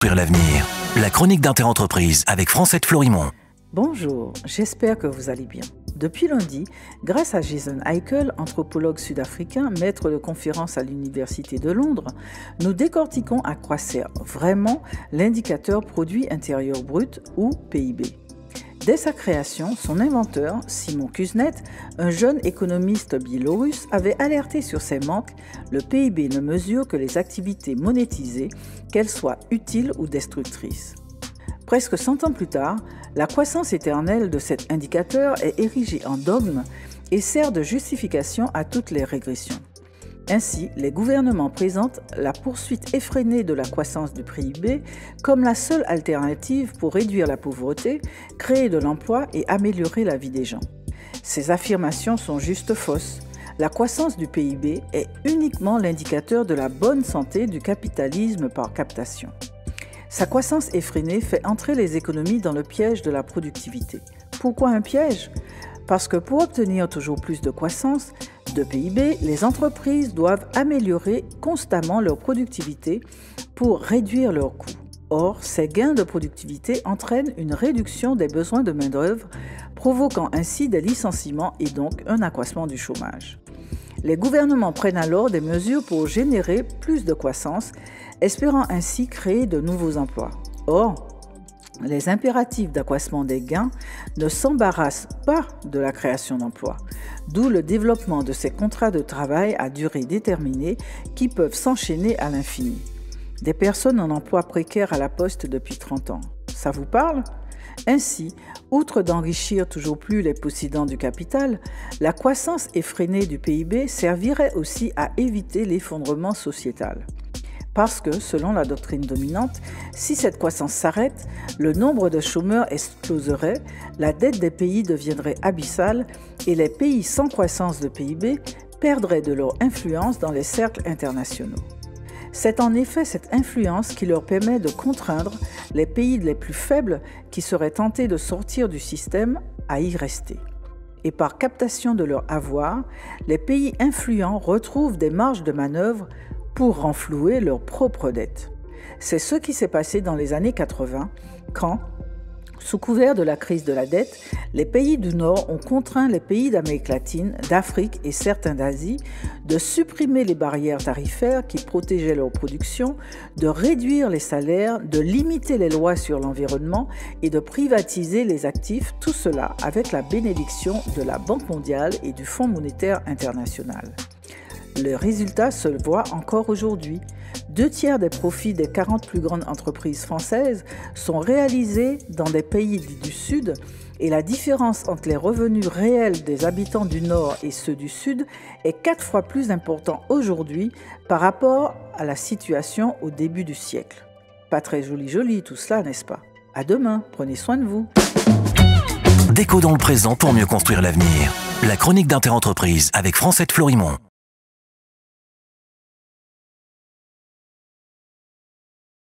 construire l'avenir. La chronique d'Interentreprise avec Francette Florimond. Bonjour, j'espère que vous allez bien. Depuis lundi, grâce à Jason Hickel, anthropologue sud-africain, maître de conférence à l'Université de Londres, nous décortiquons à quoi sert vraiment l'indicateur produit intérieur brut ou PIB. Dès sa création, son inventeur, Simon Kuznet, un jeune économiste biélorusse, avait alerté sur ces manques. Le PIB ne mesure que les activités monétisées, qu'elles soient utiles ou destructrices. Presque 100 ans plus tard, la croissance éternelle de cet indicateur est érigée en dogme et sert de justification à toutes les régressions. Ainsi, les gouvernements présentent la poursuite effrénée de la croissance du PIB comme la seule alternative pour réduire la pauvreté, créer de l'emploi et améliorer la vie des gens. Ces affirmations sont juste fausses. La croissance du PIB est uniquement l'indicateur de la bonne santé du capitalisme par captation. Sa croissance effrénée fait entrer les économies dans le piège de la productivité. Pourquoi un piège ? Parce que pour obtenir toujours plus de croissance de PIB, les entreprises doivent améliorer constamment leur productivité pour réduire leurs coûts. Or, ces gains de productivité entraînent une réduction des besoins de main-d'œuvre, provoquant ainsi des licenciements et donc un accroissement du chômage. Les gouvernements prennent alors des mesures pour générer plus de croissance, espérant ainsi créer de nouveaux emplois. Or, les impératifs d'accroissement des gains ne s'embarrassent pas de la création d'emplois, d'où le développement de ces contrats de travail à durée déterminée qui peuvent s'enchaîner à l'infini. Des personnes en emploi précaire à la poste depuis 30 ans. Ça vous parle ? Ainsi, outre d'enrichir toujours plus les possédants du capital, la croissance effrénée du PIB servirait aussi à éviter l'effondrement sociétal. Parce que, selon la doctrine dominante, si cette croissance s'arrête, le nombre de chômeurs exploserait, la dette des pays deviendrait abyssale et les pays sans croissance de PIB perdraient de leur influence dans les cercles internationaux. C'est en effet cette influence qui leur permet de contraindre les pays les plus faibles qui seraient tentés de sortir du système à y rester. Et par captation de leur avoir, les pays influents retrouvent des marges de manœuvre pour renflouer leurs propres dettes. C'est ce qui s'est passé dans les années 80, quand, sous couvert de la crise de la dette, les pays du Nord ont contraint les pays d'Amérique latine, d'Afrique et certains d'Asie de supprimer les barrières tarifaires qui protégeaient leur production, de réduire les salaires, de limiter les lois sur l'environnement et de privatiser les actifs, tout cela avec la bénédiction de la Banque mondiale et du Fonds monétaire international. Le résultat se voit encore aujourd'hui. 2/3 des profits des 40 plus grandes entreprises françaises sont réalisés dans des pays du Sud et la différence entre les revenus réels des habitants du Nord et ceux du Sud est 4 fois plus importante aujourd'hui par rapport à la situation au début du siècle. Pas très joli tout cela, n'est-ce pas ? À demain, prenez soin de vous. Décodons le présent pour mieux construire l'avenir. La chronique d'Interentreprise avec Francette Florimond.